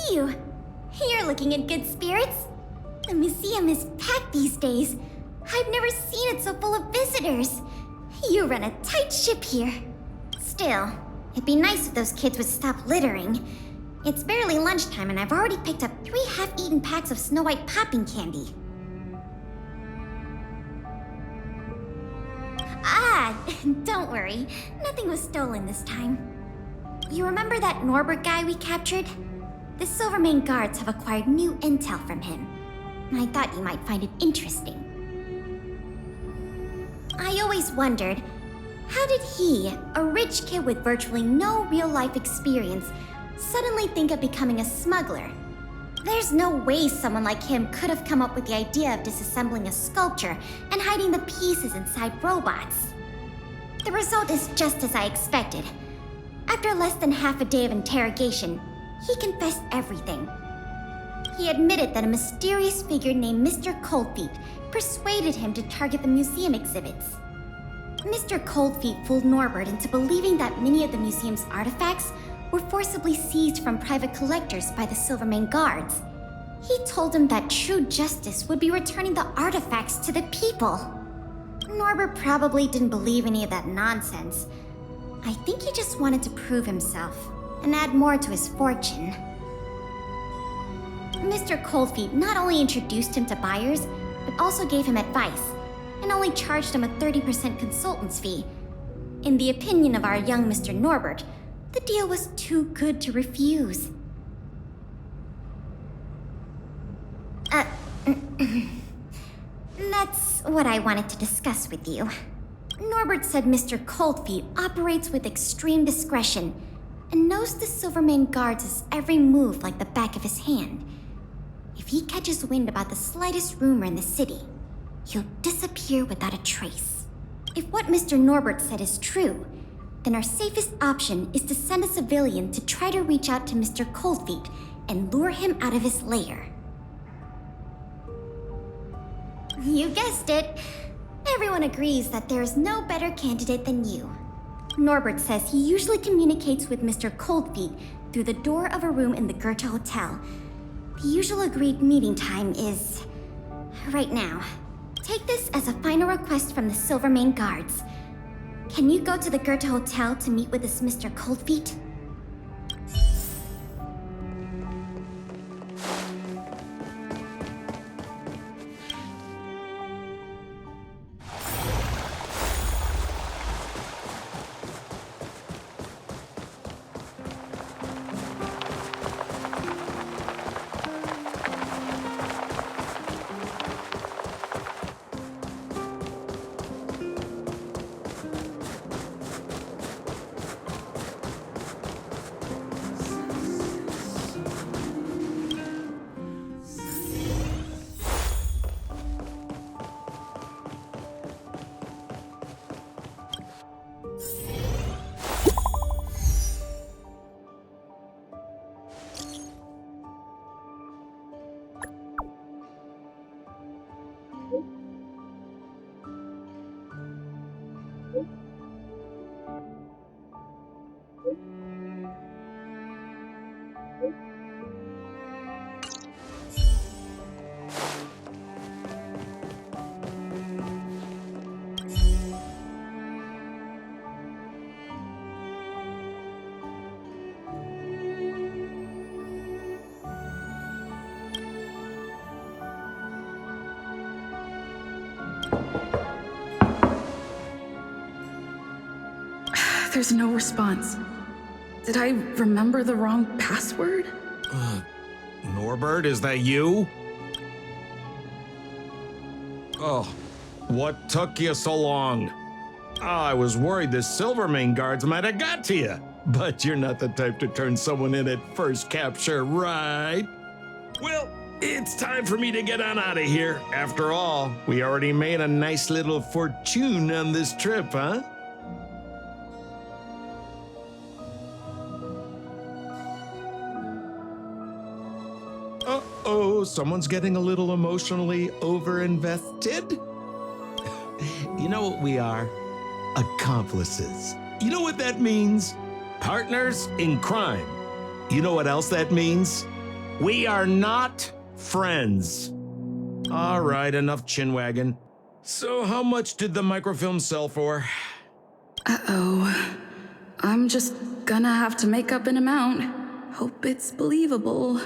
Phew! You're looking in good spirits. The museum is packed these days. I've never seen it so full of visitors. You run a tight ship here. Still, it'd be nice if those kids would stop littering. It's barely lunchtime and I've already picked up 3 half-eaten packs of Snow White popping candy. Ah, don't worry. Nothing was stolen this time. You remember that Norbert guy we captured? The Silvermane guards have acquired new intel from him. I thought you might find it interesting. I always wondered, how did he, a rich kid with virtually no real-life experience, suddenly think of becoming a smuggler? There's no way someone like him could have come up with the idea of disassembling a sculpture and hiding the pieces inside robots. The result is just as I expected. After less than half a day of interrogation, he confessed everything. He admitted that a mysterious figure named Mr. Coldfeet persuaded him to target the museum exhibits. Mr. Coldfeet fooled Norbert into believing that many of the museum's artifacts were forcibly seized from private collectors by the Silvermane guards. He told him that true justice would be returning the artifacts to the people. Norbert probably didn't believe any of that nonsense. I think he just wanted to prove himself and add more to his fortune. Mr. Coldfeet not only introduced him to buyers, but also gave him advice, and only charged him a 30% consultant's fee. In the opinion of our young Mr. Norbert, the deal was too good to refuse. That's what I wanted to discuss with you. Norbert said Mr. Coldfeet operates with extreme discretion and knows the Silvermane guards' every move like the back of his hand. If he catches wind about the slightest rumor in the city, he'll disappear without a trace. If what Mr. Norbert said is true, then our safest option is to send a civilian to try to reach out to Mr. Coldfeet and lure him out of his lair. You guessed it. Everyone agrees that there is no better candidate than you. Norbert says he usually communicates with Mr. Coldfeet through the door of a room in the Goethe Hotel. The usual agreed meeting time is right now. Take this as a final request from the Silvermane guards. Can you go to the Goethe Hotel to meet with this Mr. Coldfeet? There's no response. Did I remember the wrong password? Norbert, is that you? Oh, what took you so long? I was worried the Silvermane guards might have got to you. But you're not the type to turn someone in at first capture, right? Well, it's time for me to get on out of here. After all, we already made a nice little fortune on this trip, huh? Uh-oh, someone's getting a little emotionally overinvested. You know what we are? Accomplices. You know what that means? Partners in crime. You know what else that means? We are not friends. All right, enough chin-wagging. So how much did the microfilm sell for? Uh-oh. I'm just gonna have to make up an amount. Hope it's believable.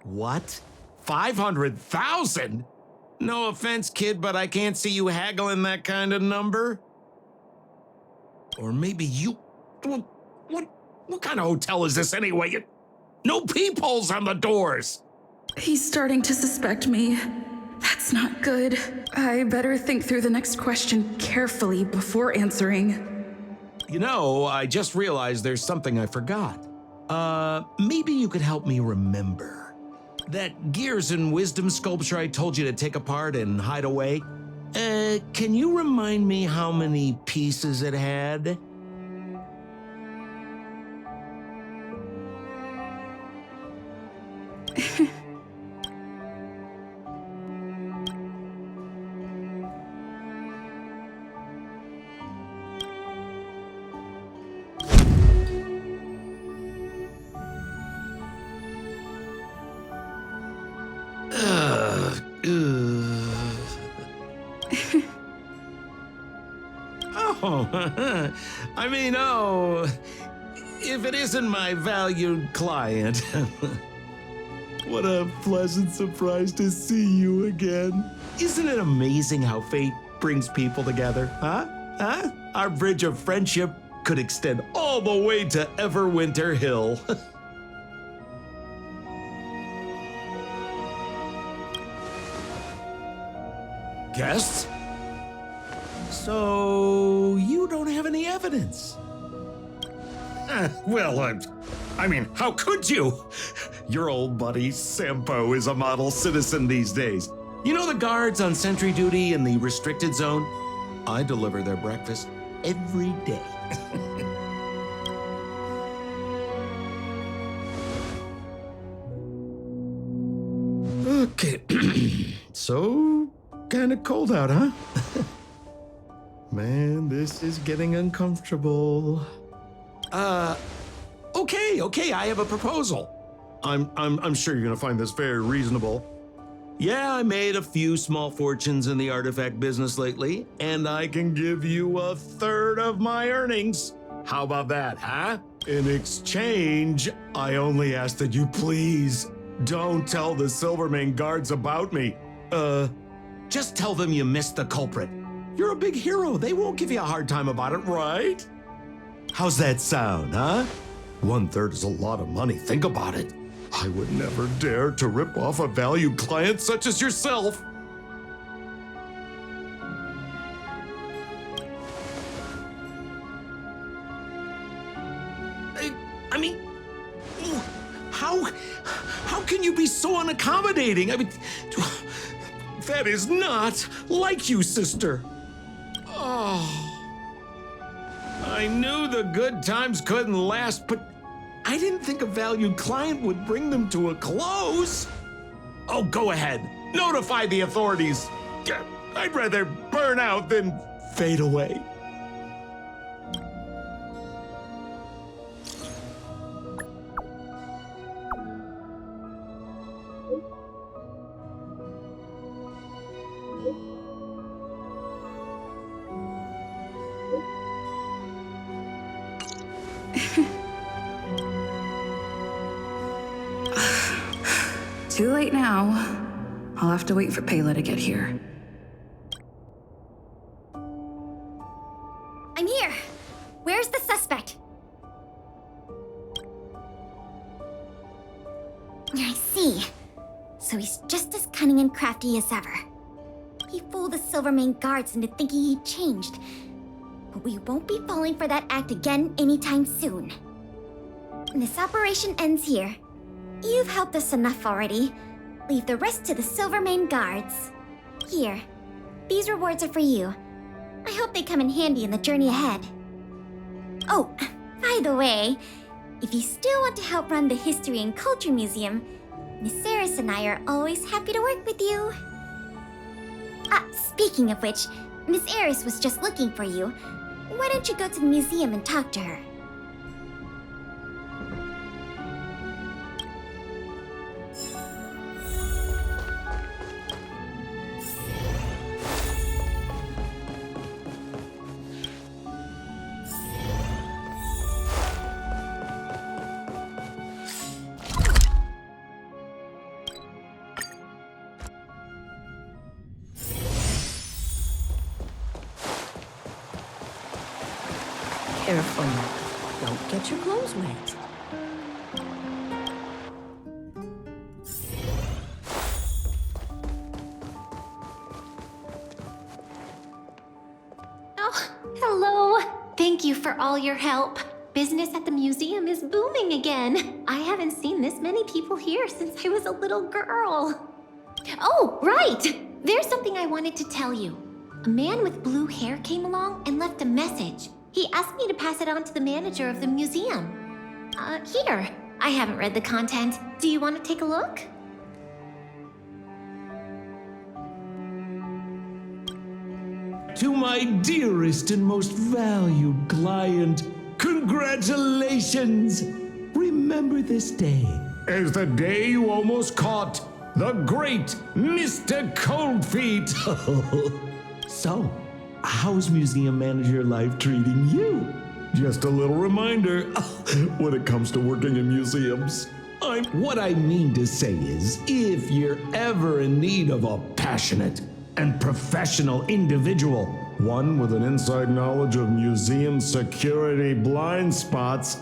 What? 500,000? No offense, kid, but I can't see you haggling that kind of number. Or maybe you... What kind of hotel is this anyway? No peepholes on the doors! He's starting to suspect me. That's not good. I better think through the next question carefully before answering. You know, I just realized there's something I forgot. Maybe you could help me remember. That gears and wisdom sculpture I told you to take apart and hide away. Can you remind me how many pieces it had? If it isn't my valued client. What a pleasant surprise to see you again. Isn't it amazing how fate brings people together, huh? Our bridge of friendship could extend all the way to Everwinter Hill. Guests? So you don't have any evidence? I mean, how could you? Your old buddy Sampo is a model citizen these days. You know the guards on sentry duty in the restricted zone? I deliver their breakfast every day. Okay, so kinda cold out, huh? Man, this is getting uncomfortable. Okay, I have a proposal. I'm sure you're gonna find this very reasonable. Yeah, I made a few small fortunes in the artifact business lately, and I can give you a third of my earnings. How about that, huh? In exchange, I only ask that you please don't tell the Silvermane guards about me. Just tell them you missed the culprit. You're a big hero. They won't give you a hard time about it, right? How's that sound, huh? 1/3 is a lot of money. Think about it. I would never dare to rip off a valued client such as yourself. I mean, how can you be so unaccommodating? I mean, that is not like you, sister. Oh, I knew the good times couldn't last, but I didn't think a valued client would bring them to a close. Oh, go ahead. Notify the authorities. I'd rather burn out than fade away. Too late now. I'll have to wait for Pela to get here. I'm here. Where's the suspect? I see. So he's just as cunning and crafty as ever. He fooled the Silvermane guards into thinking he'd changed. But we won't be falling for that act again anytime soon. This operation ends here. You've helped us enough already. Leave the rest to the Silvermane guards. Here, these rewards are for you. I hope they come in handy in the journey ahead. Oh, by the way, if you still want to help run the History and Culture Museum, Miss Eris and I are always happy to work with you. Speaking of which, Miss Eris was just looking for you. Why don't you go to the museum and talk to her? careful. Don't get your clothes wet. Oh, hello. Thank you for all your help. Business at the museum is booming again. I haven't seen this many people here since I was a little girl. Oh, right! There's something I wanted to tell you. A man with blue hair came along and left a message. He asked me to pass it on to the manager of the museum. Here. I haven't read the content. Do you want to take a look? To my dearest and most valued client, congratulations! Remember this day Is the day you almost caught the great Mr. Coldfeet. So, how's museum manager life treating you? Just a little reminder when it comes to working in museums. What I mean to say is, if you're ever in need of a passionate and professional individual, One with an inside knowledge of museum security blind spots,